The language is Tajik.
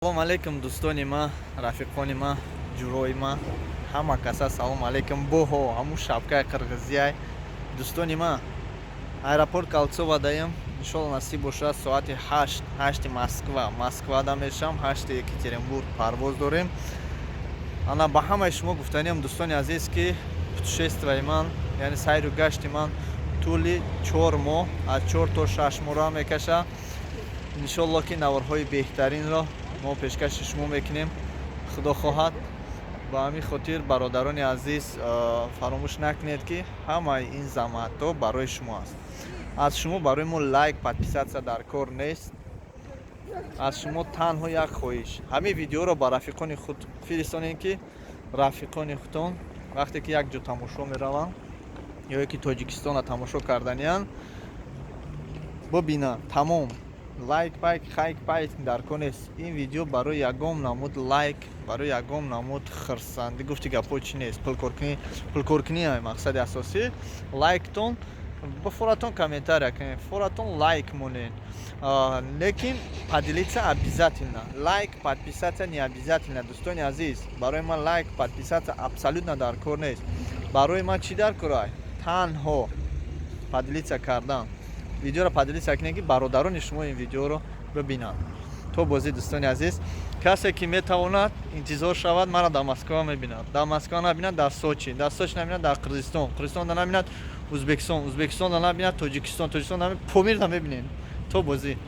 салом алейкум дӯстони ма, рафиқони ма, ҷурои ма, ҳама каса салом алейкум. Боҳо ҳамун шапкаи қирғизияй. Дӯстони ма, аэропорт Калцова даем. Иншолло насиб бошад соати 8 Москвада мешам, 8 Екатеринбург парвоз дорем. Ана ба ҳамаи шумо гуфтаниям дӯстони азиз ки путешествияи ман, яъне сайру гашти ман тӯли 4 моҳ, аз 4 то 6 моҳро мекаша. иншолло ки наварҳои беҳтаринро мо пешкаши шумо мекунем. худо хоҳад. ба ҳамин хотир бародарони азиз фаромӯш накунед ки ҳамаи ин замаъатҳо барои шумо аст. аз шумо барои мо лайк, подписатсия дар кор нест. аз шумо танҳо як хоҳиш, ҳамин видеоро ба рафиқони худ фиристонед ки рафиқони худтон вақте ки як ҷо тамошо мераванд ё ки тоҷикистонро тамошо карданиянд бубинанд. Тамом лайк пайк хайк пайк дар кор нест. ин видео барои ягон намуд лайк, барои ягон намуд хирсандӣ гуфти гапҳо чӣ нест, пулкоркунии мақсади асосӣ лайктон ба форатон комментария кунед, форатон лайк монед. Лекин поделиться обязательно. Лайк, подписаться не обязательно. Дӯстони азиз, барои ман лайк, подписаться абсолютно дар кор нест. Барои ман чӣ дар кор аст? Танҳо поделиться кардан. видеоро поделиться кунед ки бародарони шумо ин видеоро бибинанд. то бозӣ дӯстони азиз, касе ки метавонад интизор шавад маро дар Москва мебинад, дар Москва набинад дар Сочи, дар Сочи набинад дар Қирғизистон, Қирғизистонда набинад Узбекистон, Узбекистонда набинад Тоҷикистон, Тоҷикистонда набинад Помирда мебинед. то бозӣ.